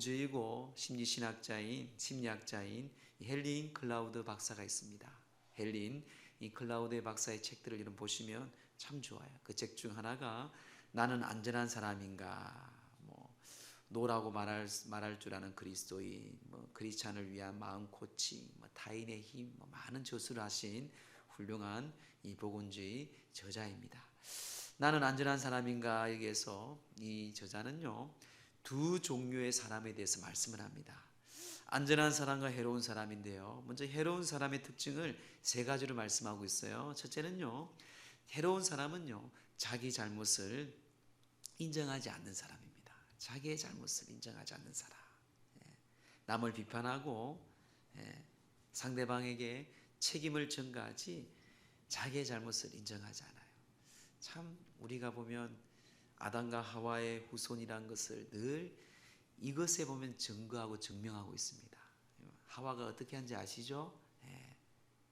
보건주의고 심리학자인 헬린 클라우드 박사가 있습니다. 헬린 이 클라우드 박사의 책들을 여러분 보시면 참 좋아요. 그 책 중 하나가 나는 안전한 사람인가, 노라고 말할 줄 아는 그리스도인, 크리스찬을 위한 마음 코칭, 타인의 힘, 많은 저술을 하신 훌륭한 이 복음주의 저자입니다. 나는 안전한 사람인가 여기에서 이 저자는요 두 종류의 사람에 대해서 말씀을 합니다. 안전한 사람과 해로운 사람인데요, 먼저 해로운 사람의 특징을 세 가지로 말씀하고 있어요. 첫째는요, 해로운 사람은요 자기 잘못을 인정하지 않는 사람입니다. 자기의 잘못을 인정하지 않는 사람, 남을 비판하고 상대방에게 책임을 전가하지 자기의 잘못을 인정하지 않아요. 참 우리가 보면 아담과 하와의 후손이라는 것을 늘 이것에 보면 증거하고 증명하고 있습니다. 하와가 어떻게 한지 아시죠?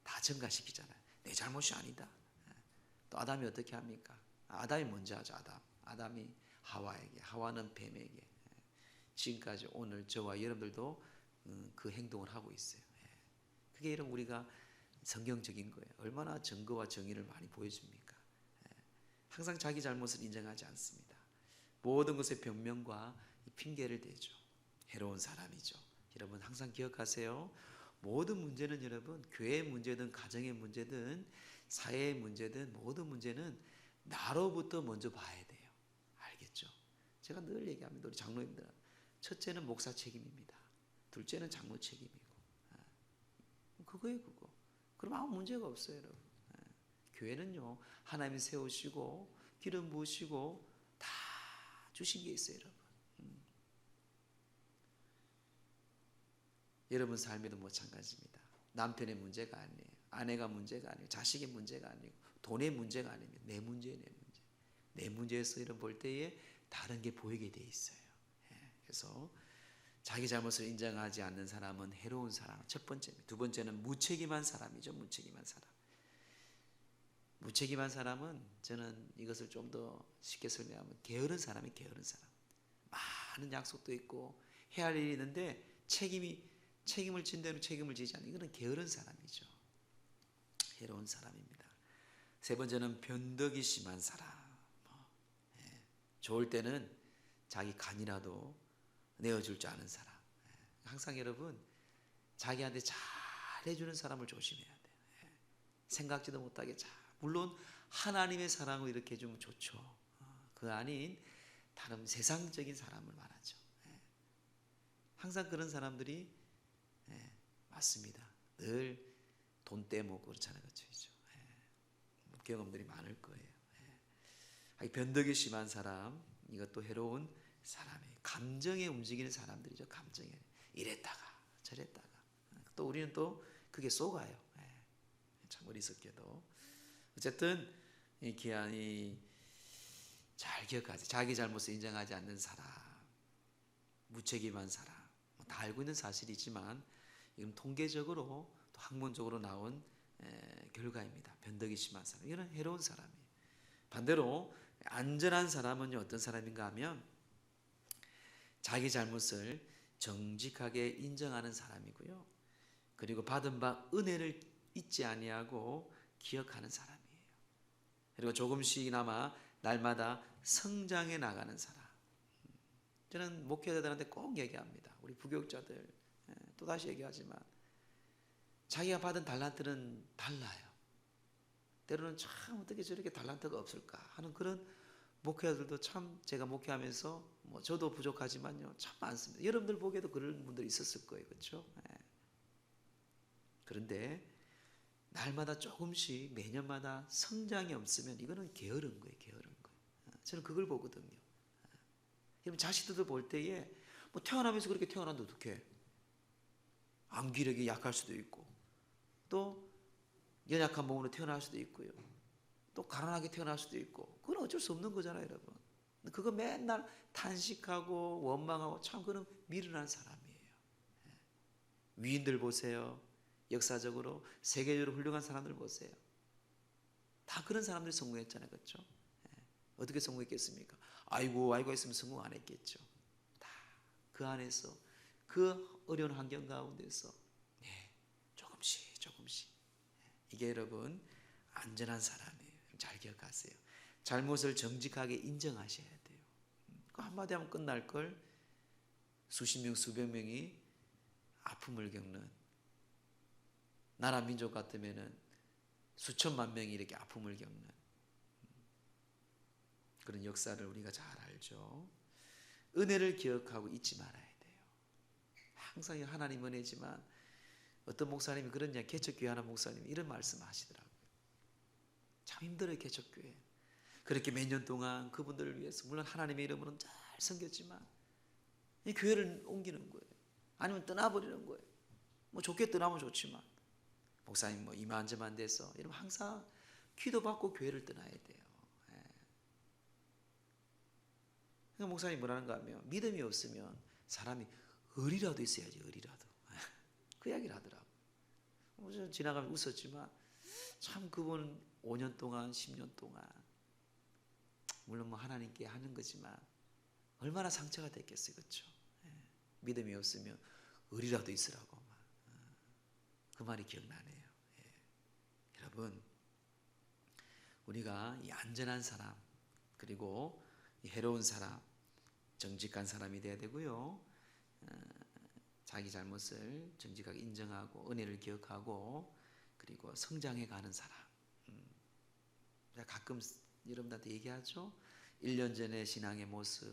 다 증가시키잖아요. 내 잘못이 아니다. 또 아담이 어떻게 합니까? 아담이 먼저 하죠. 아담이 하와에게, 하와는 뱀에게. 지금까지 오늘 저와 여러분들도 그 행동을 하고 있어요. 그게 이런 우리가 성경적인 거예요. 얼마나 증거와 정의를 많이 보여줍니까? 항상 자기 잘못을 인정하지 않습니다. 모든 것에 변명과 핑계를 대죠. 해로운 사람이죠. 여러분 항상 기억하세요. 모든 문제는 여러분 교회의 문제든 가정의 문제든 사회의 문제든 모든 문제는 나로부터 먼저 봐야 돼요. 알겠죠? 제가 늘 얘기합니다. 우리 장로님들, 첫째는 목사 책임입니다. 둘째는 장로 책임이고, 그거예요, 그거. 그럼 아무 문제가 없어요, 여러분. 교회는요 하나님이 세우시고 기름 부으시고 다 주신 게 있어요, 여러분. 여러분 삶에도 마찬가지입니다. 남편의 문제가 아니에요, 아내가 문제가 아니에요, 자식의 문제가 아니고 돈의 문제가 아닙니다. 내 문제예요, 내 문제. 내 문제에서 이런 볼 때에 다른 게 보이게 돼 있어요. 그래서 자기 잘못을 인정하지 않는 사람은 해로운 사람, 첫 번째입니다. 두 번째는 무책임한 사람이죠. 무책임한 사람. 무책임한 사람은 저는 이것을 좀 더 쉽게 설명하면 게으른 사람이 게으른 사람. 많은 약속도 있고 해야 할 일이 있는데 책임을 진 대로 책임을 지지 않는, 이거는 게으른 사람이죠. 해로운 사람입니다. 세 번째는 변덕이 심한 사람. 좋을 때는 자기 간이라도 내어줄 줄 아는 사람. 항상 여러분 자기한테 잘 해주는 사람을 조심해야 돼요. 생각지도 못하게 잘, 물론 하나님의 사랑을 이렇게 해주면 좋죠. 그 아닌 다른 세상적인 사람을 말하죠. 항상 그런 사람들이 맞습니다. 늘 돈 떼먹고 그렇잖아요. 그렇죠? 경험들이 많을 거예요. 변덕이 심한 사람, 이것도 해로운 사람이에요. 감정에 움직이는 사람들이죠. 감정에 이랬다가 저랬다가 또 우리는 또 그게 속아요. 참 어리석게도. 어쨌든 이 기한이 잘 기억하세요. 자기 잘못을 인정하지 않는 사람, 무책임한 사람, 다 알고 있는 사실이지만 이건 통계적으로 또 학문적으로 나온 결과입니다. 변덕이 심한 사람, 이건 해로운 사람이에요. 반대로 안전한 사람은 어떤 사람인가 하면 자기 잘못을 정직하게 인정하는 사람이고요, 그리고 받은 바 은혜를 잊지 아니하고 기억하는 사람이에요. 그리고 조금씩이나마 날마다 성장해 나가는 사람. 저는 목회자들한테 꼭 얘기합니다. 우리 부교육자들 또다시 얘기하지만 자기가 받은 달란트는 달라요. 때로는 참 어떻게 저렇게 달란트가 없을까 하는 그런 목회자들도 참 제가 목회하면서 저도 부족하지만요 참 많습니다. 여러분들 보기에도 그런 분들이 있었을 거예요. 그렇죠? 그런데 날마다 조금씩 매년마다 성장이 없으면 이거는 게으른 거예요. 게으른 거예요. 저는 그걸 보거든요. 여러분 자식들도 볼 때에 태어나면서 그렇게 태어났는데 어떡해? 암기력이 약할 수도 있고 또 연약한 몸으로 태어날 수도 있고요. 또 가난하게 태어날 수도 있고, 그건 어쩔 수 없는 거잖아요, 여러분. 그거 맨날 탄식하고 원망하고 참 그런 미련한 사람이에요. 위인들 보세요. 역사적으로 세계적으로 훌륭한 사람들 보세요. 다 그런 사람들이 성공했잖아요, 그렇죠? 어떻게 성공했겠습니까? 아이고 했으면 성공 안 했겠죠. 다 그 안에서 그 어려운 환경 가운데서 조금씩 이게 여러분 안전한 사람이에요. 잘 기억하세요. 잘못을 정직하게 인정하셔야 돼요. 그 한마디 하면 끝날 걸 수십 명 수백 명이 아픔을 겪는 나라 민족 같으면은 수천만 명이 이렇게 아픔을 겪는 그런 역사를 우리가 잘 알죠. 은혜를 기억하고 잊지 말아야 돼요. 항상 하나님 은혜지만 어떤 목사님이 그러냐, 개척교회 하는 목사님이 이런 말씀 하시더라고요. 참 힘들어요, 개척교회. 그렇게 몇 년 동안 그분들을 위해서 물론 하나님의 이름으로는 잘 섬겼지만 이 교회를 옮기는 거예요. 아니면 떠나버리는 거예요. 뭐 좋게 떠나면 좋지만 목사님 뭐 이만저만 돼서 이러면 항상 기도받고 교회를 떠나야 돼요. 그러니까 목사님이 뭐라는가 하면 믿음이 없으면 사람이 의리라도 있어야지, 의리라도. 그 이야기를 하더라고요. 지나가면 웃었지만 참 그분 5년 동안 10년 동안 물론 뭐 하나님께 하는 거지만 얼마나 상처가 됐겠어요. 그렇죠? 믿음이 없으면 의리라도 있으라고 그 말이 기억나네요. 여러분 우리가 이 안전한 사람 그리고 이 해로운 사람 정직한 사람이 돼야 되고요. 자기 잘못을 정직하게 인정하고 은혜를 기억하고 그리고 성장해 가는 사람. 가끔 여러분들한테 얘기하죠. 1년 전의 신앙의 모습,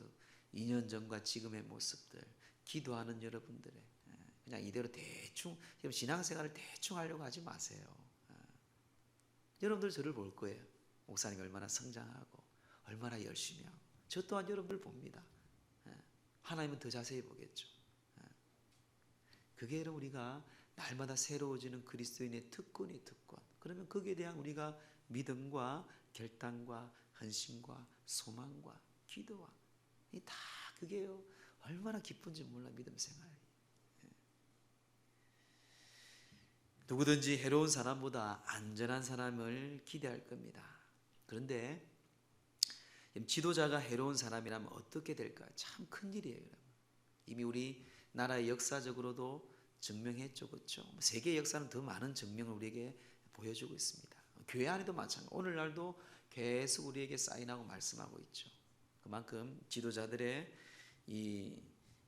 2년 전과 지금의 모습들, 기도하는 여러분들의 그냥 이대로 대충 신앙생활을 대충 하려고 하지 마세요. 여러분들 저를 볼 거예요. 목사님이 얼마나 성장하고 얼마나 열심히 하고 저 또한 여러분들 봅니다. 하나님은 더 자세히 보겠죠. 그게 우리가 날마다 새로워지는 그리스도인의 특권이 특권. 그러면 거기에 대한 우리가 믿음과 결단과 헌신과 소망과 기도와 이 다 그게요. 얼마나 기쁜지 몰라 믿음 생활이. 누구든지 해로운 사람보다 안전한 사람을 기대할 겁니다. 그런데 지도자가 해로운 사람이라면 어떻게 될까요? 참 큰일이에요. 이미 우리 나라의 역사적으로도 증명했죠. 그렇죠? 세계 역사는 더 많은 증명을 우리에게 보여주고 있습니다. 교회 안에도 마찬가지. 오늘날도 계속 우리에게 사인하고 말씀하고 있죠. 그만큼 지도자들의 이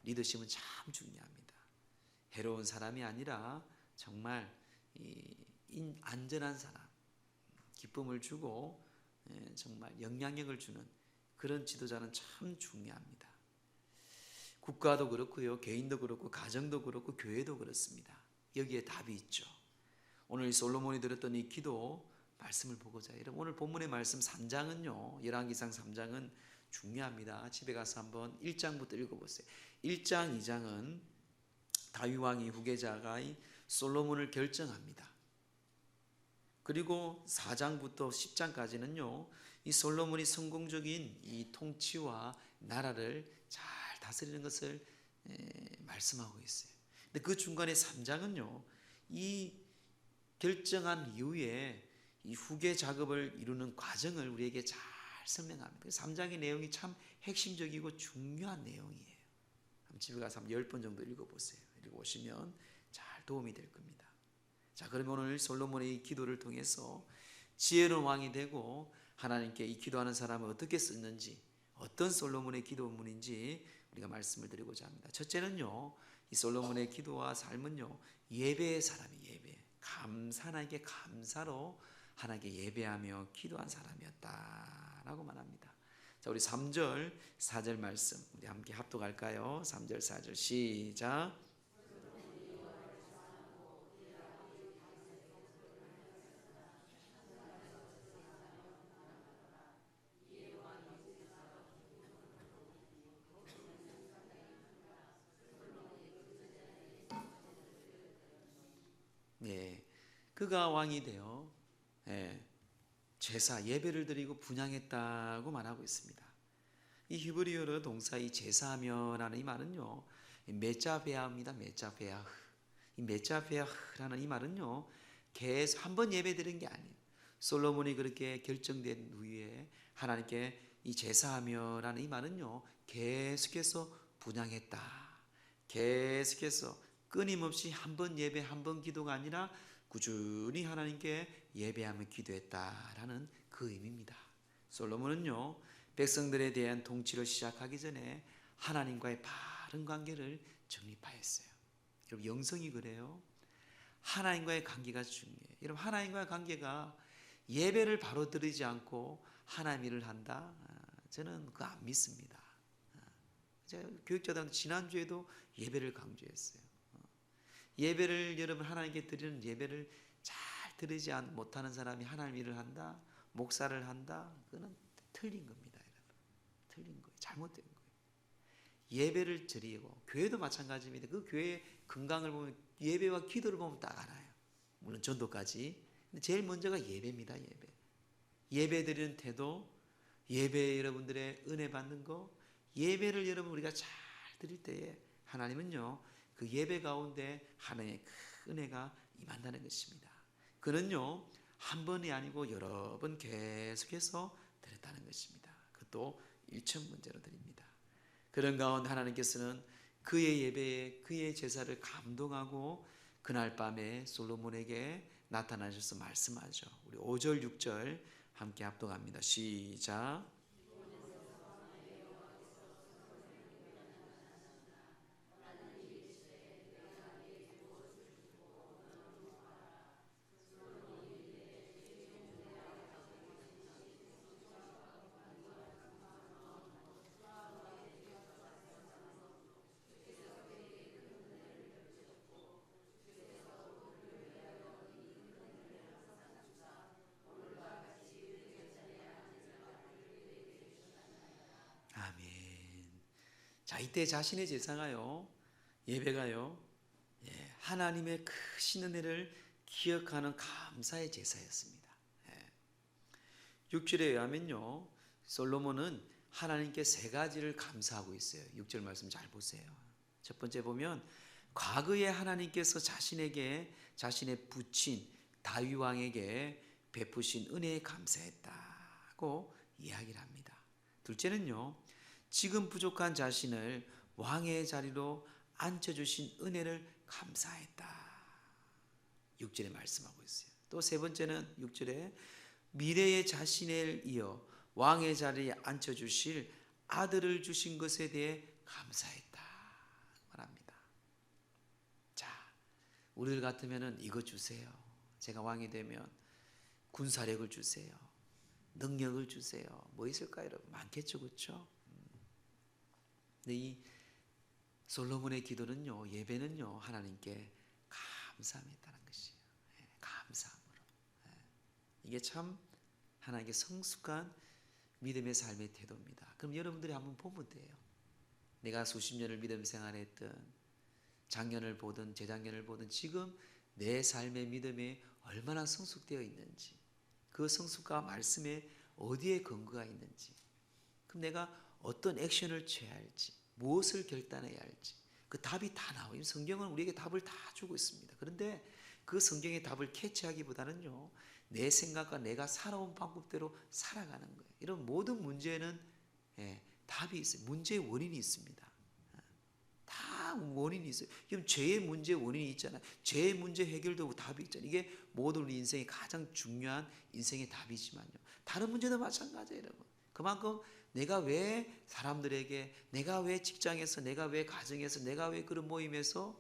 리더십은 참 중요합니다. 해로운 사람이 아니라 정말 안전한 사람, 기쁨을 주고 정말 영향력을 주는 그런 지도자는 참 중요합니다. 국가도 그렇고요, 개인도 그렇고, 가정도 그렇고, 교회도 그렇습니다. 여기에 답이 있죠. 오늘 솔로몬이 드렸던 이 기도 말씀을 보고자 해요. 오늘 본문의 말씀 3장은요, 열왕기상 3장은 중요합니다. 집에 가서 한번 1장부터 읽어보세요. 1장, 2장은 다윗 왕이 후계자가 솔로몬을 결정합니다. 그리고 4장부터 10장까지는요, 이 솔로몬이 성공적인 이 통치와 나라를 잘 다스리는 것을 말씀하고 있어요. 근데 그 중간에 3장은요, 이 결정한 이후에 이 후계 작업을 이루는 과정을 우리에게 잘 설명합니다. 3장의 내용이 참 핵심적이고 중요한 내용이에요. 집에 가서 한번 10번 정도 읽어보세요. 읽어보시면 잘 도움이 될 겁니다. 자, 그러면 오늘 솔로몬의 이 기도를 통해서 지혜로운 왕이 되고 하나님께 이 기도하는 사람을 어떻게 쓰는지, 어떤 솔로몬의 기도문인지 우리가 말씀을 드리고자 합니다. 첫째는요, 이 솔로몬의 기도와 삶은요, 예배의 사람이 예배. 하나님께 감사로 하나님께 예배하며 기도한 사람이었다라고 말합니다. 자, 우리 3절, 4절 말씀 우리 함께 합독할까요? 3절, 4절 시작. 네, 그가 왕이 되어 제사 예배를 드리고 분향했다고 말하고 있습니다. 이 히브리어로 동사 이 제사하며라는 이 말은요, 메자베아입니다. 메자베아. 이 메자베아라는 이 말은요, 계속 한 번 예배 드린 게 아니에요. 솔로몬이 그렇게 결정된 후에 하나님께 이 제사하며라는 이 말은요, 계속해서 분향했다. 계속해서 끊임없이 한 번 예배 한 번 기도가 아니라 꾸준히 하나님께 예배하며 기도했다라는 그 의미입니다. 솔로몬은요, 백성들에 대한 통치를 시작하기 전에 하나님과의 바른 관계를 정립하였어요. 여러분, 영성이 그래요. 하나님과의 관계가 중요해요. 여러분, 하나님과의 관계가 예배를 바로 드리지 않고 하나님 일을 한다? 저는 그거 안 믿습니다. 제가 교육자들한테 지난주에도 예배를 강조했어요. 예배를 여러분 하나님께 드리는 예배를 잘 드리지 못하는 사람이 하나님 일을 한다? 목사를 한다? 그거는 틀린 겁니다. 여러분. 틀린 거예요. 잘못된 거예요. 예배를 드리고 교회도 마찬가지입니다. 그 교회의 건강을 보면 예배와 기도를 보면 딱 알아요. 물론 전도까지. 근데 제일 먼저가 예배입니다. 예배 드리는 태도, 예배 여러분들의 은혜 받는 거, 예배를 여러분 우리가 잘 드릴 때에 하나님은요, 그 예배 가운데 하나님의 큰 은혜가 임한다는 것입니다. 그는요, 한 번이 아니고 여러 번 계속해서 드렸다는 것입니다. 그것도 일천 문제로 드립니다. 그런 가운데 하나님께서는 그의 예배에 그의 제사를 감동하고 그날 밤에 솔로몬에게 나타나셔서 말씀하죠. 우리 5절 6절 함께 합독합니다. 시작. 아멘. 자, 이때 자신의 제사가요, 예배가요, 하나님의 크신 은혜를 기억하는 감사의 제사였습니다. 6절에 의하면요, 솔로몬은 하나님께 세 가지를 감사하고 있어요. 6절 말씀 잘 보세요. 첫 번째 보면 과거에 하나님께서 자신에게 자신의 부친 다윗 왕에게 베푸신 은혜에 감사했다고 이야기를 합니다. 둘째는요, 지금 부족한 자신을 왕의 자리로 앉혀주신 은혜를 감사했다. 6절에 말씀하고 있어요. 또 세 번째는 6절에 미래의 자신을 이어 왕의 자리에 앉혀주실 아들을 주신 것에 대해 감사했다 말합니다. 자, 우리들 같으면 이거 주세요. 제가 왕이 되면 군사력을 주세요. 능력을 주세요. 뭐 있을까요, 여러분? 많겠죠, 그렇죠? 근데 이 솔로몬의 기도는요, 예배는요, 하나님께 감사했다는 것이에요. 감사함으로. 이게 참 하나님께 성숙한 믿음의 삶의 태도입니다. 그럼 여러분들이 한번 보면 돼요. 내가 수십 년을 믿음 생활했던, 작년을 보든 재작년을 보든 지금 내 삶의 믿음에 얼마나 성숙되어 있는지, 그 성숙과 말씀에 어디에 근거가 있는지, 그럼 내가 어떤 액션을 취해야 할지, 무엇을 결단해야 할지, 그 답이 다 나와요. 성경은 우리에게 답을 다 주고 있습니다. 그런데 그 성경의 답을 캐치하기보다는요, 내 생각과 내가 살아온 방법대로 살아가는 거예요. 이런 모든 문제는 답이 있어요. 문제의 원인이 있습니다. 다 원인이 있어요. 그럼 죄의 문제 원인이 있잖아요. 죄의 문제 해결도 답이 있잖아요. 이게 모든 우리 인생의 가장 중요한 인생의 답이지만요, 다른 문제도 마찬가지예요, 여러분. 그만큼 내가 왜 사람들에게, 내가 왜 직장에서, 내가 왜 가정에서, 내가 왜 그런 모임에서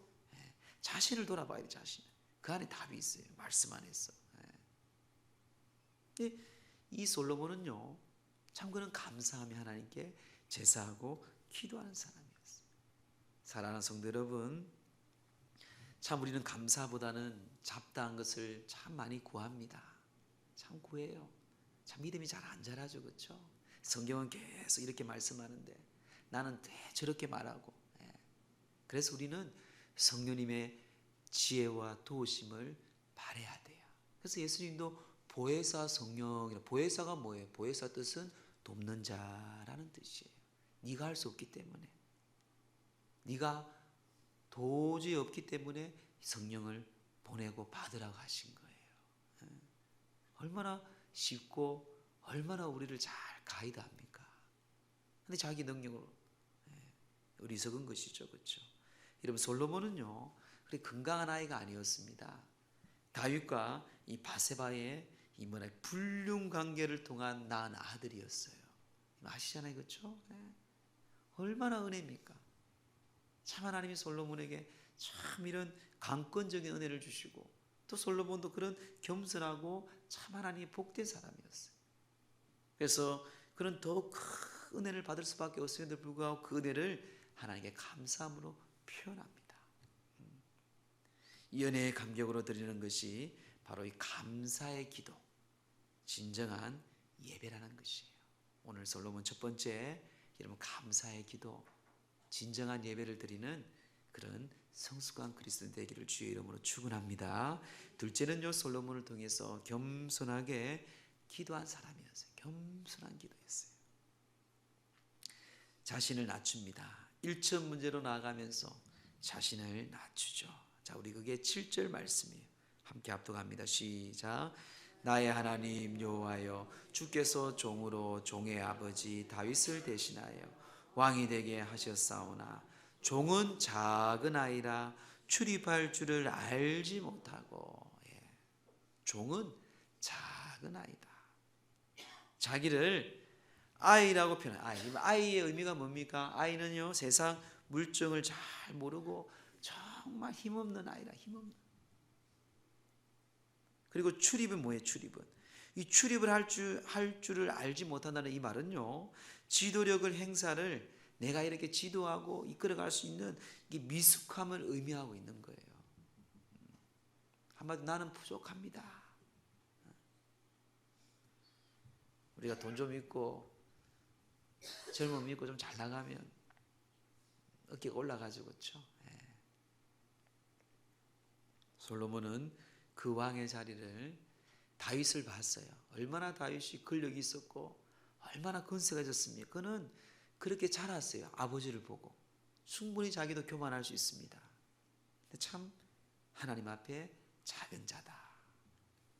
자신을 돌아봐야 돼. 자신. 그 안에 답이 있어요. 말씀 안에서. 이 솔로몬은요, 참 그는 감사하며 하나님께 제사하고 기도하는 사람이었어요. 사랑하는 성도 여러분, 참 우리는 감사보다는 잡다한 것을 참 많이 구합니다. 참 구해요. 참 믿음이 잘 안 자라죠, 그렇죠? 성경은 계속 이렇게 말씀하는데 나는 왜 저렇게 말하고. 그래서 우리는 성령님의 지혜와 도우심을 바라야 돼요. 그래서 예수님도 보혜사 성령이라, 보혜사가 뭐예요? 보혜사 뜻은 돕는 자라는 뜻이에요. 네가 할 수 없기 때문에, 네가 도저히 없기 때문에 성령을 보내고 받으라고 하신 거예요. 얼마나 쉽고 얼마나 우리를 잘 가이드합니까? 근데 자기 능력으로 어리석은 것이죠, 그렇죠? 여러분 솔로몬은요 그렇게 건강한 아이가 아니었습니다. 다윗과 이 바세바의 이 뭐라 불륜 관계를 통한 낳은 아들이었어요. 아시잖아요, 그렇죠? 네. 얼마나 은혜입니까? 참 하나님이 솔로몬에게 참 이런 강권적인 은혜를 주시고 또 솔로몬도 그런 겸손하고 참 하나님의 복된 사람이었어요. 그래서 그런 더 큰 은혜를 받을 수밖에 없음에도 불구하고 그 은혜를 하나님께 감사함으로 표현합니다. 이 은혜의 감격으로 드리는 것이 바로 이 감사의 기도, 진정한 예배라는 것이에요. 오늘 솔로몬 첫 번째, 여러분 감사의 기도, 진정한 예배를 드리는 그런 성숙한 그리스도인 되기를 주의 이름으로 축원합니다. 둘째는요, 솔로몬을 통해서 겸손하게 기도한 사람이었어요. 겸손한 기도였어요. 자신을 낮춥니다. 1천 문제로 나아가면서 자신을 낮추죠. 자, 우리 그게 7절 말씀이에요. 함께 합독합니다. 시작. 나의 하나님 여호와여, 주께서 종으로 종의 아버지 다윗을 대신하여 왕이 되게 하셨사오나 종은 작은 아이라 출입할 줄을 알지 못하고. 종은 작은 아이다. 자기를 아이라고 표현해요. 아이의 의미가 뭡니까? 아이는요 세상 물정을 잘 모르고 정말 힘없는 아이라, 힘없는. 그리고 출입은 뭐예요? 출입은 이 출입을 할 줄을 알지 못한다는 이 말은요, 지도력을 행사를 내가 이렇게 지도하고 이끌어갈 수 있는 이 미숙함을 의미하고 있는 거예요. 한마디로 나는 부족합니다. 우리가 돈 좀 있고 젊음 있고 좀 잘 나가면 어깨가 올라가죠, 그렇죠? 솔로몬은 그 왕의 자리를 다윗을 봤어요. 얼마나 다윗이 권력이 있었고 얼마나 건세가 졌습니까? 그는 그렇게 자랐어요. 아버지를 보고 충분히 자기도 교만할 수 있습니다. 근데 참 하나님 앞에 작은 자다,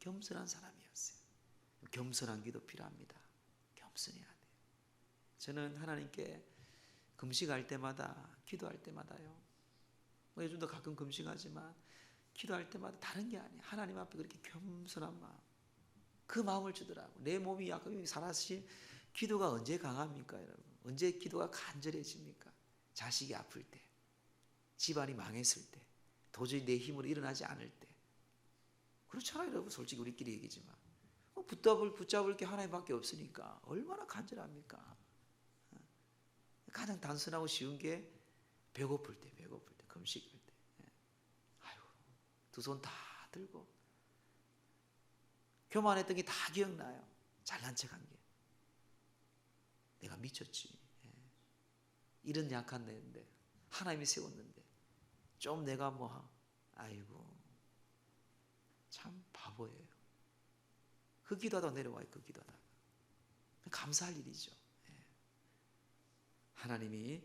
겸손한 사람이었어요. 겸손한 기도 필요합니다. 겸손해야 돼요. 저는 하나님께 금식할 때마다, 기도할 때마다요, 요즘도 가끔 금식하지만 기도할 때마다 다른 게 아니에요. 하나님 앞에 그렇게 겸손한 마음, 그 마음을 주더라고. 내 몸이 약간 살아시 기도가 언제 강합니까, 여러분? 언제 기도가 간절해집니까? 자식이 아플 때, 집안이 망했을 때, 도저히 내 힘으로 일어나지 않을 때. 그렇잖아요, 여러분. 솔직히 우리끼리 얘기지만 붙잡을 게 하나님밖에 없으니까 얼마나 간절합니까? 가장 단순하고 쉬운 게 배고플 때, 금식할 때. 아이고, 두 손 다 들고 교만했던 게 다 기억나요. 잘난 척한 게. 내가 미쳤지. 이런 약한 내인데 하나님이 세웠는데 좀 내가 아이고 참 바보예요. 그 기도하다 내려와요. 그 기도하다. 감사할 일이죠. 하나님이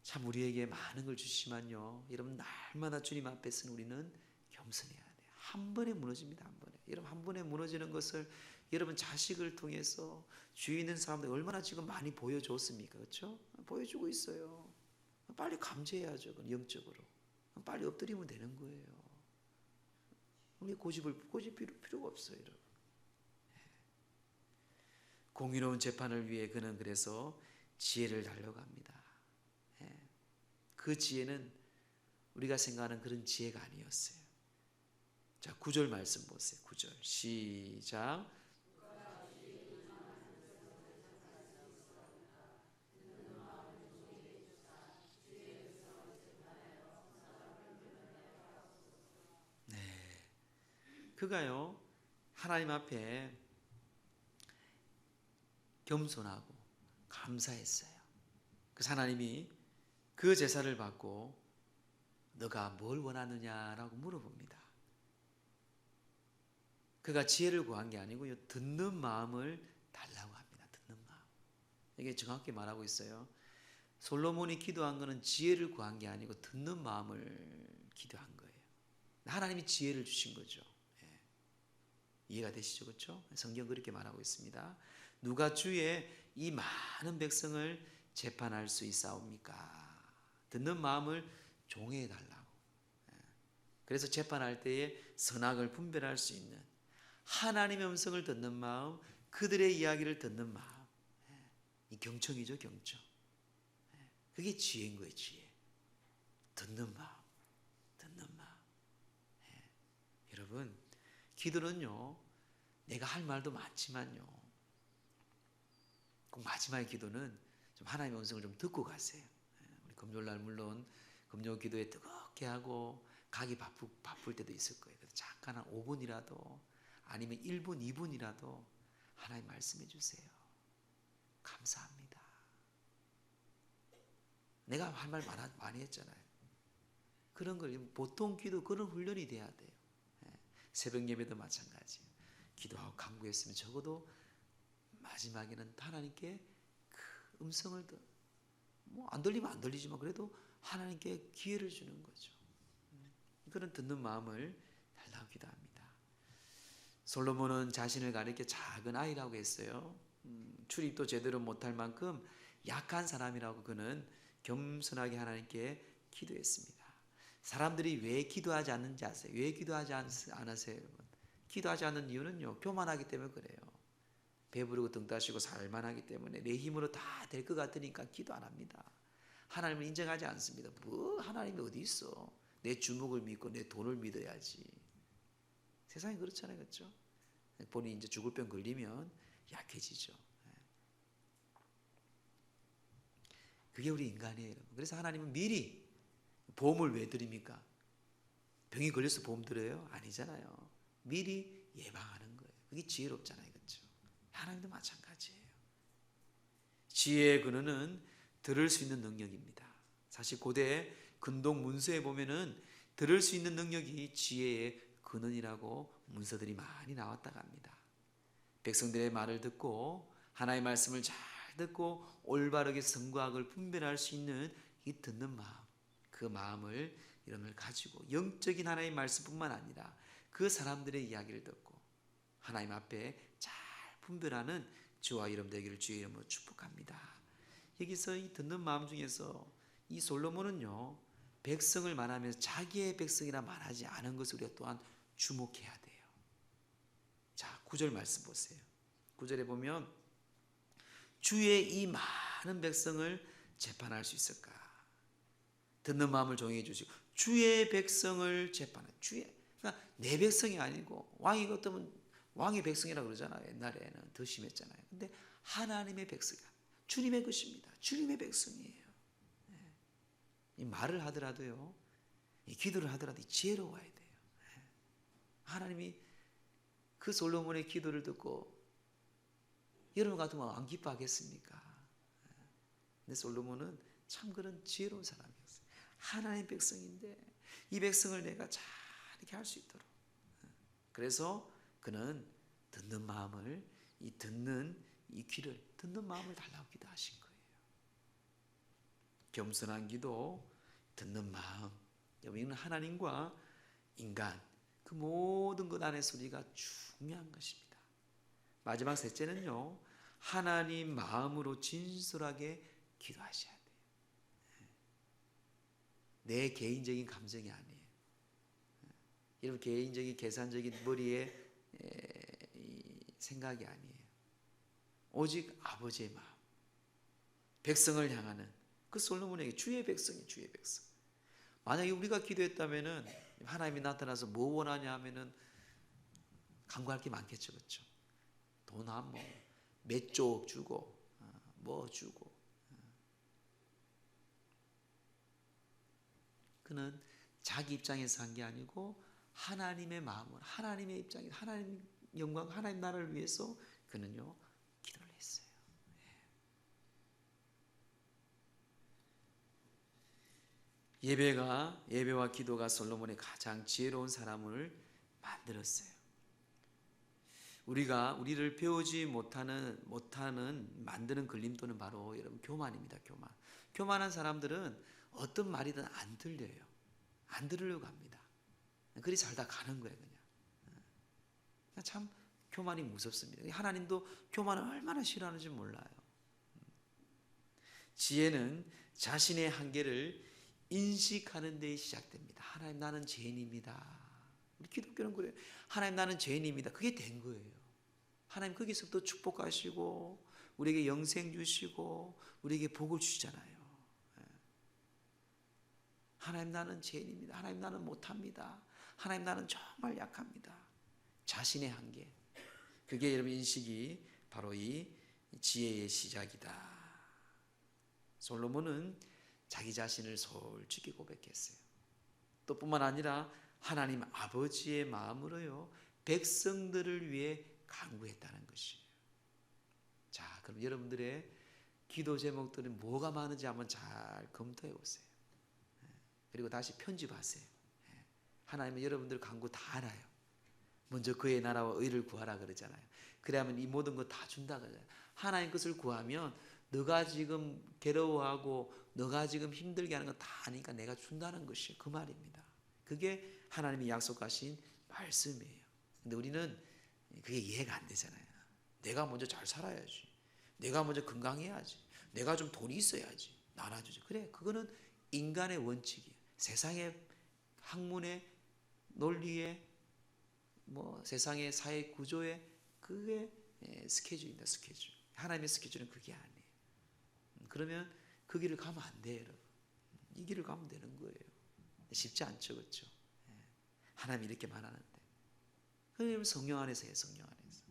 참 우리에게 많은 걸 주시지만요, 여러분 날마다 주님 앞에서는 우리는 겸손해야 돼요. 한 번에 무너집니다. 한 번에. 여러분 한 번에 무너지는 것을 여러분 자식을 통해서 주위 있는 사람들 얼마나 지금 많이 보여줬습니까? 그렇죠? 보여주고 있어요. 빨리 감지해야죠. 영적으로. 빨리 엎드리면 되는 거예요. 우리 고집 필요가 없어요, 여러분. 공의로운 재판을 위해 그는 그래서 지혜를 달려갑니다. 그 지혜는 우리가 생각하는 그런 지혜가 아니었어요. 자, 9절 말씀 보세요. 9절 시작. 그가요 하나님 앞에 겸손하고 감사했어요. 그래서 하나님이 그 제사를 받고 너가 뭘 원하느냐라고 물어봅니다. 그가 지혜를 구한 게 아니고요, 듣는 마음을 달라고 합니다. 듣는 마음. 이게 정확히 말하고 있어요. 솔로몬이 기도한 것은 지혜를 구한 게 아니고 듣는 마음을 기도한 거예요. 하나님이 지혜를 주신 거죠. 이해가 되시죠? 그렇죠? 성경 그렇게 말하고 있습니다. 누가 주의 이 많은 백성을 재판할 수 있사옵니까? 듣는 마음을 종해 달라고. 그래서 재판할 때에 선악을 분별할 수 있는 하나님의 음성을 듣는 마음, 그들의 이야기를 듣는 마음, 이 경청이죠, 경청. 그게 지혜인 거예요, 지혜. 듣는 마음, 듣는 마음. 여러분, 기도는요, 내가 할 말도 많지만요, 꼭 마지막의 기도는 좀 하나님의 음성을 좀 듣고 가세요. 우리 금요일날 물론 금요 기도에 뜨겁게 하고 가기 바쁠 때도 있을 거예요. 그래서 잠깐 한 5분이라도 아니면 1분, 2분이라도 하나님 말씀해 주세요. 감사합니다. 내가 할 말 많이 했잖아요. 그런 걸 보통 기도 그런 훈련이 돼야 돼요. 새벽 예배도 마찬가지예요. 기도하고 간구했으면 적어도 마지막에는 하나님께 그 음성을 뭐 안 들리면 안 들리지만 그래도 하나님께 기회를 주는 거죠. 그런 듣는 마음을 달라고 기도합니다. 솔로몬은 자신을 가리켜 작은 아이라고 했어요. 출입도 제대로 못할 만큼 약한 사람이라고 그는 겸손하게 하나님께 기도했습니다. 사람들이 왜 기도하지 않는지 아세요? 왜 기도하지 않으세요, 여러분? 기도하지 않는 이유는요, 교만하기 때문에 그래요. 배부르고 등 따시고 살만하기 때문에 내 힘으로 다 될 것 같으니까 기도 안 합니다. 하나님을 인정하지 않습니다. 뭐 하나님이 어디 있어? 내 주먹을 믿고 내 돈을 믿어야지. 세상이 그렇잖아요, 그렇죠? 본인이 이제 죽을 병 걸리면 약해지죠. 그게 우리 인간이에요, 여러분. 그래서 하나님은 미리 보험을 왜 드립니까? 병이 걸려서 보험 들어요? 아니잖아요. 미리 예방하는 거예요. 그게 지혜롭잖아요, 그렇죠? 하나님도 마찬가지예요. 지혜의 근원은 들을 수 있는 능력입니다. 사실 고대 근동 문서에 보면은 들을 수 있는 능력이 지혜의 근원이라고 문서들이 많이 나왔다고 합니다. 백성들의 말을 듣고 하나님의 말씀을 잘 듣고 올바르게 선과 악을 분별할 수 있는 이 듣는 마음, 그 마음을 이름을 가지고 영적인 하나님의 말씀뿐만 아니라 그 사람들의 이야기를 듣고 하나님 앞에 잘 분별하는 주와 이름 되기를 주의 이름으로 축복합니다. 여기서 이 듣는 마음 중에서 이 솔로몬은요, 백성을 말하면서 자기의 백성이라 말하지 않은 것을 우리가 또한 주목해야 돼요. 자, 9절 말씀 보세요. 9절에 보면 주의 이 많은 백성을 재판할 수 있을까? 듣는 마음을 정해 주시고 주의 백성을 재판해. 그러니까 내 백성이 아니고 왕이 어떠면 왕의 백성이라고 그러잖아요. 옛날에는 더 심했잖아요. 근데 하나님의 백성이야. 주님의 것입니다. 주님의 백성이에요. 이 말을 하더라도요, 이 기도를 하더라도 지혜로워야 돼요. 하나님이 그 솔로몬의 기도를 듣고 여러분 같으면 안 기뻐하겠습니까? 근데 솔로몬은 참 그런 지혜로운 사람이었어요. 하나님의 백성인데 이 백성을 내가 잘 이렇게 할 수 있도록. 그래서 그는 듣는 마음을, 이 듣는 이 귀를, 듣는 마음을 달라고 기도하신 거예요. 겸손한 기도, 듣는 마음. 여기는 하나님과 인간, 그 모든 것 안에서 우리가 중요한 것입니다. 마지막 셋째는요, 하나님 마음으로 진솔하게 기도하셔야 돼요. 내 개인적인 감정이 아니에요. 이런 개인적인 계산적인 머리에 생각이 아니에요. 오직 아버지의 마음, 백성을 향하는 그 솔로몬에게 주의 백성이 주의 백성. 만약에 우리가 기도했다면은 하나님이 나타나서 뭐 원하냐 하면은 간구할 게 많겠죠, 그렇죠? 돈 한 몇 조 주고 뭐 주고. 그는 자기 입장에서 한 게 아니고 하나님의 마음을, 하나님의 입장에서 하나님 영광, 하나님 나라를 위해서 그는요 기도를 했어요. 예배와 기도가 솔로몬의 가장 지혜로운 사람을 만들었어요. 우리를 배우지 못하는 만드는 걸림돌은 바로 여러분 교만입니다. 교만한 사람들은 어떤 말이든 안 들려요. 안 들으려고 합니다. 그리 살다 가는 거예요, 그냥. 참 교만이 무섭습니다. 하나님도 교만을 얼마나 싫어하는지 몰라요. 지혜는 자신의 한계를 인식하는 데 시작됩니다. 하나님, 나는 죄인입니다. 우리 기독교는 그래요. 하나님, 나는 죄인입니다. 그게 된 거예요. 하나님 거기서부터 축복하시고 우리에게 영생 주시고 우리에게 복을 주시잖아요. 하나님, 나는 죄인입니다. 하나님, 나는 못합니다. 하나님, 나는 정말 약합니다. 자신의 한계. 그게 여러분 인식이 바로 이 지혜의 시작이다. 솔로몬은 자기 자신을 솔직히 고백했어요. 또 뿐만 아니라 하나님 아버지의 마음으로요, 백성들을 위해 간구했다는 것이에요. 자, 그럼 여러분들의 기도 제목들이 뭐가 많은지 한번 잘 검토해 보세요. 그리고 다시 편집하세요. 하나님은 여러분들 간구 다 알아요. 먼저 그의 나라와 의를 구하라 그러잖아요. 그래야면 이 모든 거 다 준다 그러잖아요. 하나님 것을 구하면 너가 지금 괴로워하고 너가 지금 힘들게 하는 거 다 아니까 내가 준다는 것이에요. 그 말입니다. 그게 하나님이 약속하신 말씀이에요. 근데 우리는 그게 이해가 안 되잖아요. 내가 먼저 잘 살아야지. 내가 먼저 건강해야지. 내가 좀 돈이 있어야지. 나눠주지. 그래, 그거는 인간의 원칙이에요. 세상의 학문의 논리의 세상의 사회 구조의 그게 스케줄입니다. 스케줄. 하나님의 스케줄은 그게 아니에요. 그러면 그 길을 가면 안 돼요, 여러분. 이 길을 가면 되는 거예요. 쉽지 않죠, 그렇죠? 하나님이 이렇게 말하는데. 그러면 성령 안에서 해요, 성령 안에서.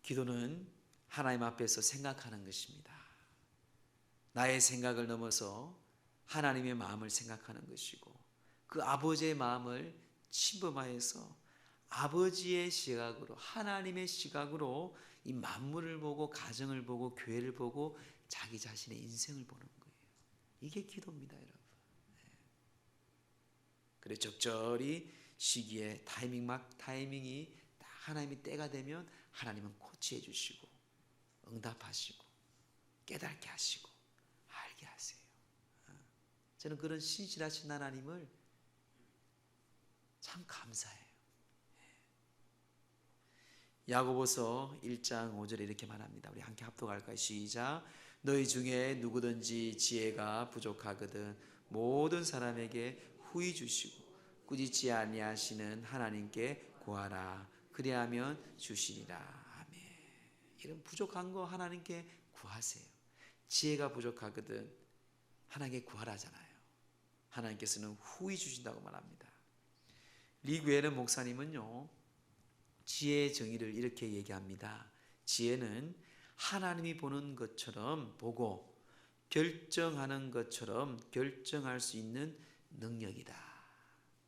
기도는 하나님 앞에서 생각하는 것입니다. 나의 생각을 넘어서 하나님의 마음을 생각하는 것이고 그 아버지의 마음을 침범하여서 아버지의 시각으로, 하나님의 시각으로 이 만물을 보고 가정을 보고 교회를 보고 자기 자신의 인생을 보는 거예요. 이게 기도입니다, 여러분. 그래 적절히 시기에 타이밍이 딱 하나님의 때가 되면 하나님은 코치해 주시고 응답하시고 깨닫게 하시고 알게 하세요. 저는 그런 신실하신 하나님을 참 감사해요. 야고보서 1장 5절에 이렇게 말합니다. 우리 함께 합독할까요? 시작. 너희 중에 누구든지 지혜가 부족하거든 모든 사람에게 후히 주시고 꾸짖지 아니하시는 하나님께 구하라. 그리하면 주시리라. 아멘. 이런 부족한 거 하나님께 구하세요. 지혜가 부족하거든 하나님께 구하라잖아요. 하나님께서는 후히 주신다고 말합니다. 리그에는 목사님은요, 지혜의 정의를 이렇게 얘기합니다. 지혜는 하나님이 보는 것처럼 보고 결정하는 것처럼 결정할 수 있는 능력이다.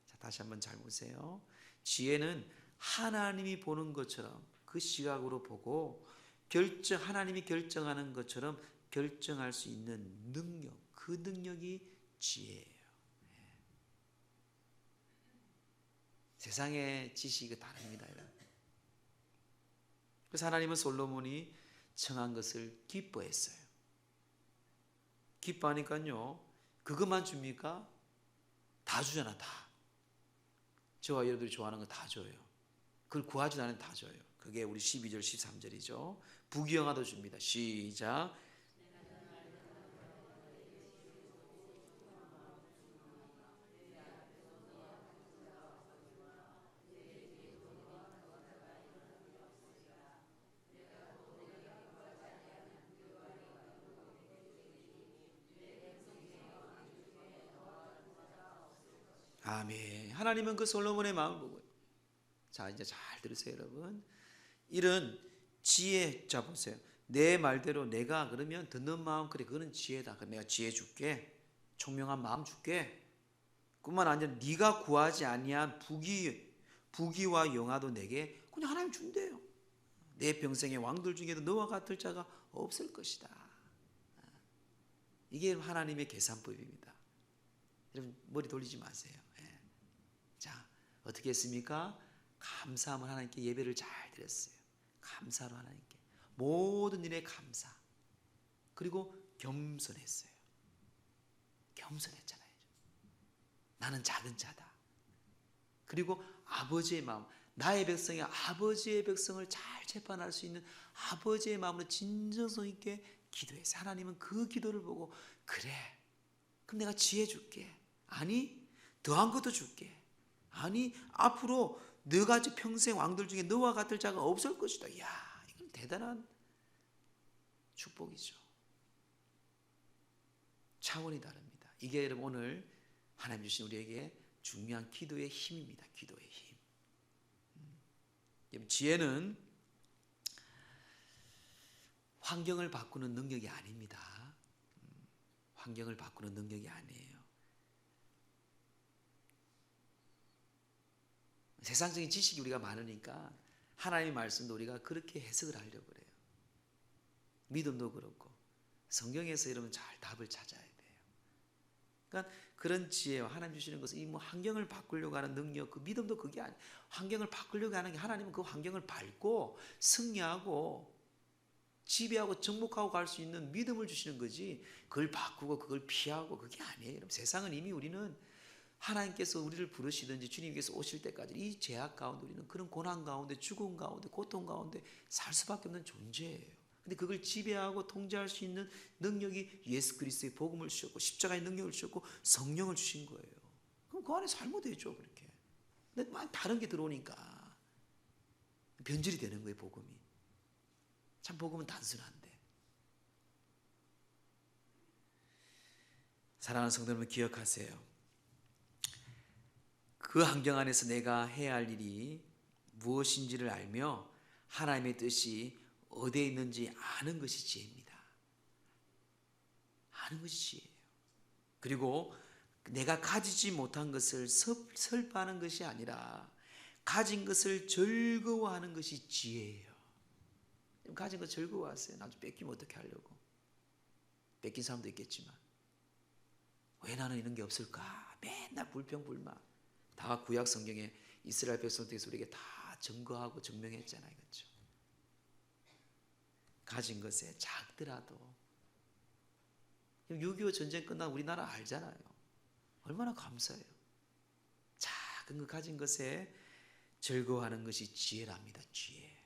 자, 다시 한번 잘 보세요. 지혜는 하나님이 보는 것처럼 그 시각으로 보고 하나님이 결정하는 것처럼 결정할 수 있는 능력, 그 능력이 지혜예요. 세상의 지식이 다릅니다. 그래서 하나님은 솔로몬이 청한 것을 기뻐했어요. 기뻐하니까요, 그것만 줍니까? 다 주잖아, 다. 저와 여러분들이 좋아하는 거 다 줘요. 그걸 구하지도 않으면 다 줘요. 그게 우리 12절 13절이죠. 부귀영화도 줍니다. 시작. 아멘. 하나님은 그 솔로몬의 마음을 보고요. 자, 이제 잘 들으세요, 여러분. 이런 지혜, 자 보세요. 내 말대로 내가 그러면 듣는 마음, 그래, 그거는 지혜다. 내가 지혜 줄게. 총명한 마음 줄게. 뿐만 아니라 네가 구하지 아니한 부귀와 영화도 내게 그냥 하나님 준대요. 내 평생의 왕들 중에도 너와 같을 자가 없을 것이다. 이게 하나님의 계산법입니다. 여러분 머리 돌리지 마세요. 자, 어떻게 했습니까? 감사함을 하나님께 예배를 잘 드렸어요. 감사로 하나님께 모든 일에 감사. 그리고 겸손했어요. 겸손했잖아요. 나는 작은 자다. 그리고 아버지의 마음, 나의 백성이 아버지의 백성을 잘 재판할 수 있는 아버지의 마음으로 진정성 있게 기도했어요. 하나님은 그 기도를 보고 그래, 그럼 내가 지혜 줄게. 아니, 더한 것도 줄게. 아니, 앞으로 너같이 평생 왕들 중에 너와 같을 자가 없을 것이다. 이야, 이건 대단한 축복이죠. 차원이 다릅니다. 이게 여러분 오늘 하나님 주신 우리에게 중요한 기도의 힘입니다. 기도의 힘. 지혜는 환경을 바꾸는 능력이 아닙니다. 환경을 바꾸는 능력이 아니에요. 세상적인 지식이 우리가 많으니까 하나님의 말씀도 우리가 그렇게 해석을 하려고 그래요. 믿음도 그렇고 성경에서 여러분 잘 답을 찾아야 돼요. 그러니까 그런 지혜와 하나님 주시는 것은 이 뭐 환경을 바꾸려고 하는 능력, 그 믿음도 그게 아니에요. 환경을 바꾸려고 하는 게 하나님은 그 환경을 밟고 승리하고 지배하고 정복하고 갈 수 있는 믿음을 주시는 거지, 그걸 바꾸고 그걸 피하고 그게 아니에요. 여러분, 세상은 이미 우리는 하나님께서 우리를 부르시든지 주님께서 오실 때까지 이 죄악 가운데 우리는 그런 고난 가운데 죽음 가운데 고통 가운데 살 수밖에 없는 존재예요. 근데 그걸 지배하고 통제할 수 있는 능력이 예수 그리스도의 복음을 주셨고 십자가의 능력을 주셨고 성령을 주신 거예요. 그럼 그 안에 살면 되죠. 그렇게. 근데 막 다른 게 들어오니까 변질이 되는 거예요. 복음이. 참 복음은 단순한데. 사랑하는 성도 여러분, 기억하세요. 그 환경 안에서 내가 해야 할 일이 무엇인지를 알며 하나님의 뜻이 어디에 있는지 아는 것이 지혜입니다. 아는 것이 지혜예요. 그리고 내가 가지지 못한 것을 슬퍼하는 것이 아니라 가진 것을 즐거워하는 것이 지혜예요. 가진 거 즐거워하세요. 나중에 뺏기면 어떻게 하려고. 뺏긴 사람도 있겠지만 왜 나는 이런 게 없을까. 맨날 불평불만. 다 구약 성경에 이스라엘 백성들께서 우리에게 다 증거하고 증명했잖아요. 그렇죠? 가진 것에 작더라도 6.25 전쟁 끝나고 우리나라 알잖아요. 얼마나 감사해요. 작은 거 가진 것에 즐거워하는 것이 지혜랍니다. 지혜.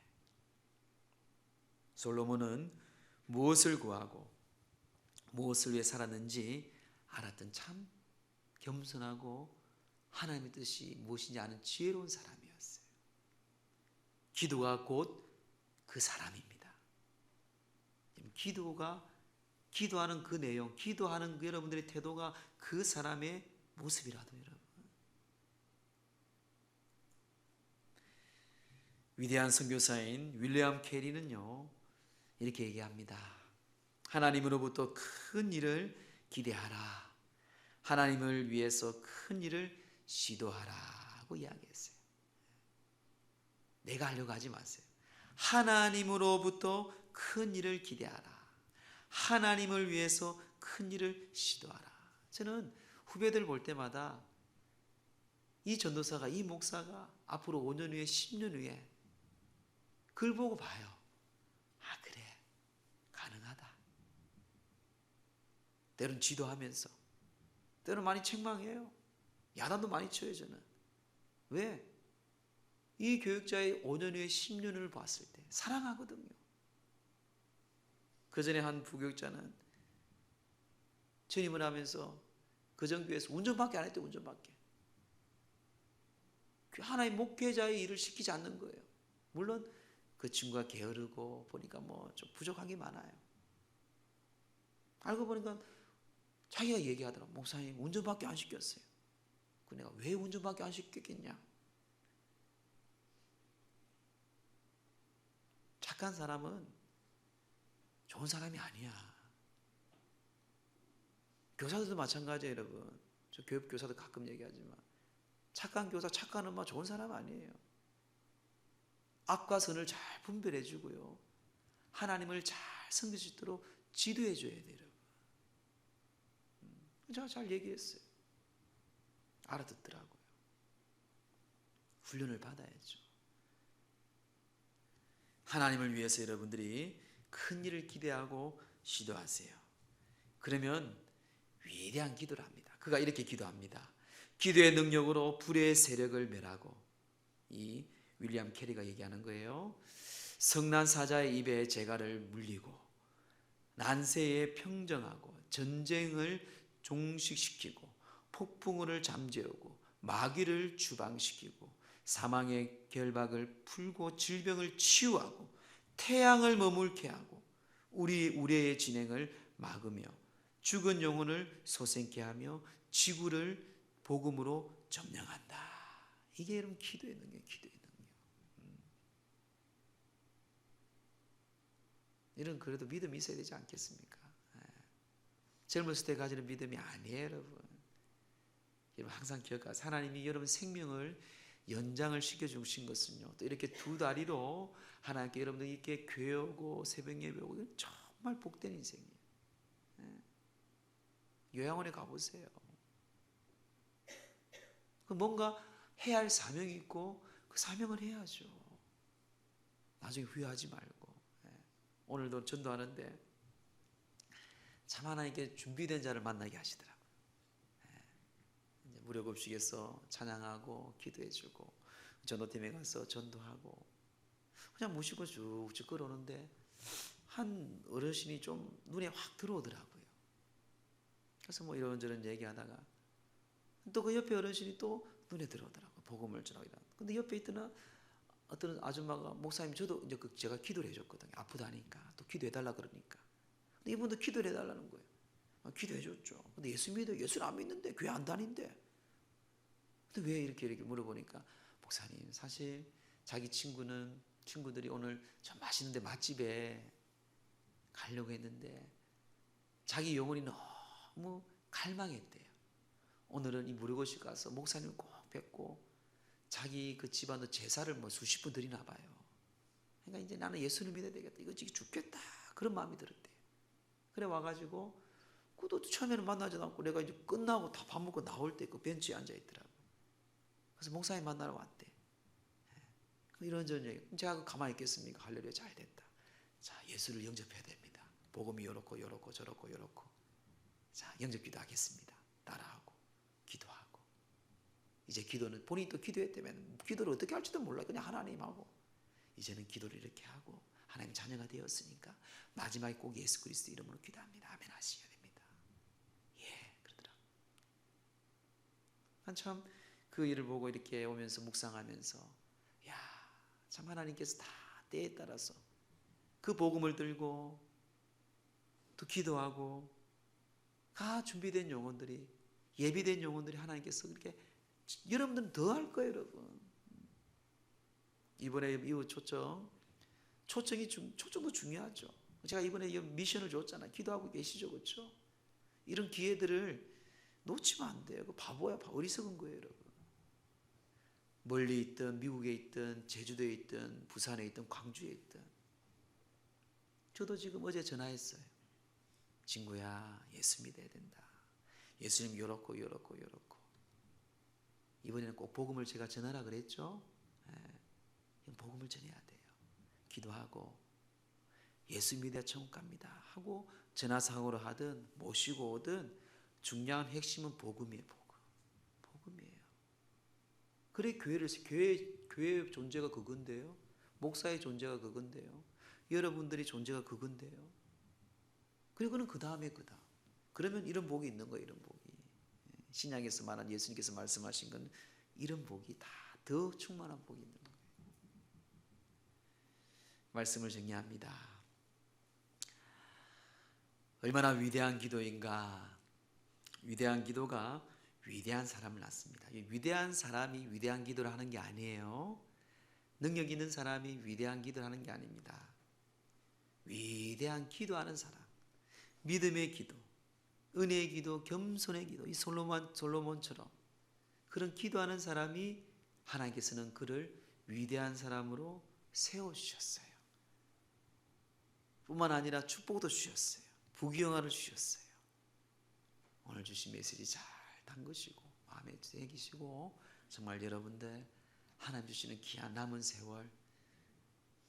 솔로몬은 무엇을 구하고 무엇을 위해 살았는지 알았던 참 겸손하고 하나님의 뜻이 무엇인지 아는 지혜로운 사람이었어요. 기도가 곧 그 사람입니다. 기도가, 기도하는 그 내용, 기도하는 그 여러분들의 태도가 그 사람의 모습이라도 여러분. 위대한 선교사인 윌리엄 캐리는요, 이렇게 얘기합니다. 하나님으로부터 큰 일을 기대하라. 하나님을 위해서 큰 일을 시도하라고 이야기했어요. 내가 하려고 하지 마세요. 하나님으로부터 큰 일을 기대하라. 하나님을 위해서 큰 일을 시도하라. 저는 후배들 볼 때마다 이 전도사가, 이 목사가 앞으로 5년 후에 10년 후에 그걸 보고 봐요. 아, 그래, 가능하다. 때로는 지도하면서, 때로는 많이 책망해요. 야단도 많이 쳐요. 저는. 왜? 이 교육자의 5년 후에 10년 후를 봤을 때 사랑하거든요. 그 전에 한 부교육자는 전임을 하면서 그전교회에서 운전밖에 안 했대요. 운전밖에. 하나의 목회자의 일을 시키지 않는 거예요. 물론 그 친구가 게으르고 보니까 뭐 좀 부족한 게 많아요. 알고 보니까 자기가 얘기하더라고. 목사님 운전밖에 안 시켰어요. 그 내가 왜 운전밖에 안 시켰겠냐. 착한 사람은 좋은 사람이 아니야. 교사들도 마찬가지예요. 여러분. 저 교사도 가끔 얘기하지만 착한 교사, 착한 엄마 좋은 사람 아니에요. 악과 선을 잘 분별해 주고요. 하나님을 잘 섬길 수 있도록 지도해 줘야 돼요. 여러분. 제가 잘 얘기했어요. 알아듣더라고요. 훈련을 받아야죠. 하나님을 위해서 여러분들이 큰 일을 기대하고 시도하세요. 그러면 위대한 기도를 합니다. 그가 이렇게 기도합니다. 기도의 능력으로 불의 세력을 멸하고 이 윌리엄 캐리가 얘기하는 거예요. 성난사자의 입에 재갈을 물리고 난세에 평정하고 전쟁을 종식시키고 폭풍우를 잠재우고 마귀를 주방시키고 사망의 결박을 풀고 질병을 치유하고 태양을 머물게 하고 우리 우레의 진행을 막으며 죽은 영혼을 소생케 하며 지구를 복음으로 점령한다. 이게 여러분 기도의 능력, 기도의 능력. 이런 그래도 믿음이 있어야 되지 않겠습니까? 젊었을 때 가지는 믿음이 아니에요, 여러분. 여러분 항상 기억하세요. 하나님이 여러분 생명을 연장을 시켜주신 것은요, 또 이렇게 두 다리로 하나님께 여러분들 이렇게 교회 오고 새벽 예배 오고 정말 복된 인생이에요. 요양원에 가보세요. 뭔가 해야 할 사명이 있고 그 사명을 해야죠. 나중에 후회하지 말고. 오늘도 전도하는데 참 하나님께 준비된 자를 만나게 하시더라고요. 무료급식에서 찬양하고 기도해주고 전도팀에 가서 전도하고 그냥 모시고 쭉쭉 걸어오는데 한 어르신이 좀 눈에 확 들어오더라고요. 그래서 뭐 이런저런 얘기하다가 또 그 옆에 어르신이 또 눈에 들어오더라고요. 복음을 전하고 이런. 근데 옆에 있던 어떤 아줌마가 목사님 저도 이제 제가 기도를 해줬거든요. 아프다니까 또 기도해달라 그러니까. 근데 이분도 기도를 해달라는 거예요. 기도해줬죠. 근데 예수 믿어. 예수는 안 믿는데 교회 안 다닌대. 근데 왜 이렇게 물어보니까 목사님 사실 자기 친구들이 오늘 저 맛있는 데 맛집에 가려고 했는데 자기 영혼이 너무 갈망했대요. 오늘은 이 무료고시 가서 목사님을 꼭 뵙고 자기 그 집안도 제사를 뭐 수십 번 드리나 봐요. 그러니까 이제 나는 예수를 믿어야 되겠다. 이거 지금 죽겠다. 그런 마음이 들었대요. 그래 와가지고 그도 처음에는 만나지도 않고 내가 이제 끝나고 다 밥 먹고 나올 때 그 벤치에 앉아 있더라고요. 그래서 목사님 만나러 왔대. 이런저런 얘기. 제가 가만히 있겠습니까? 할렐루야 잘 됐다. 자 예수를 영접해야 됩니다. 복음이 요렇고 요렇고 저렇고 요렇고. 자 영접 기도하겠습니다. 따라하고 기도하고. 이제 기도는 본인이 또 기도했다면 기도를 어떻게 할지도 몰라요. 그냥 하나님하고. 이제는 기도를 이렇게 하고 하나님 자녀가 되었으니까 마지막에 꼭 예수 그리스도 이름으로 기도합니다. 아멘 하셔야 됩니다. 예, 그러더라고요. 참 그 일을 보고 이렇게 오면서 묵상하면서 야, 참 하나님께서 다 때에 따라서 그 복음을 들고 또 기도하고 다 준비된 영혼들이 예비된 영혼들이 하나님께서 그렇게 여러분들은 더 할 거예요, 여러분. 이번에 이후 초청도 중요하죠. 제가 이번에 이 미션을 줬잖아요. 기도하고 계시죠, 그렇죠? 이런 기회들을 놓치면 안 돼요. 그 바보야, 어리석은 거예요, 여러분. 멀리 있든 미국에 있든 제주도에 있든 부산에 있든 광주에 있든 저도 지금 어제 전화했어요. 친구야, 예수 믿어야 된다. 예수님 요렇고 이번에는 꼭 복음을 제가 전하라 그랬죠. 복음을 전해야 돼요. 기도하고 예수 믿어야 천국 갑니다 하고 전화상으로 하든 모시고 오든 중요한 핵심은 복음이에요. 복음이에요. 그래 교회의 존재가 그건데요. 목사의 존재가 그건데요. 여러분들의 존재가 그건데요. 그리고는 그 다음에 그 다음. 그러면 이런 복이 있는 거예요. 이런 복이. 신약에서 말한 예수님께서 말씀하신 건 이런 복이 다 더 충만한 복이 있는 거예요. 말씀을 정리합니다. 얼마나 위대한 기도인가. 위대한 기도가 위대한 사람을 낳습니다. 위대한 사람이 위대한 기도를 하는 게 아니에요. 능력 있는 사람이 위대한 기도를 하는 게 아닙니다. 위대한 기도하는 사람, 믿음의 기도, 은혜의 기도, 겸손의 기도, 이 솔로몬처럼 그런 기도하는 사람이 하나님께서는 그를 위대한 사람으로 세워주셨어요. 뿐만 아니라 축복도 주셨어요. 부귀영화를 주셨어요. 오늘 주신 메시지 잘 담그시고 마음에 새기시고 정말 여러분들 하나님 주시는 귀한 남은 세월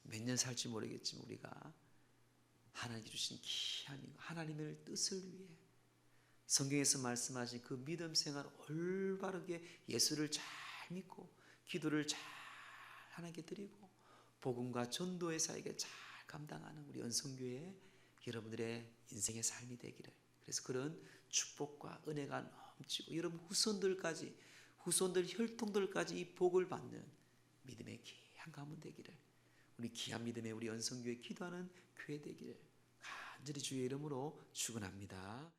몇 년 살지 모르겠지만 우리가 하나님 주신 귀한 하나님의 뜻을 위해 성경에서 말씀하신 그 믿음 생활 올바르게 예수를 잘 믿고 기도를 잘 하나님께 드리고 복음과 전도의 사역을 잘 감당하는 우리 연성교회 여러분들의 인생의 삶이 되기를, 그래서 그런 축복과 은혜가 넘치고 여러분 후손들 혈통들까지 이 복을 받는 믿음의 귀한 가문 되기를, 우리 귀한 믿음의 우리 연성교회 기도하는 교회 되기를 간절히 주의 이름으로 축원합니다.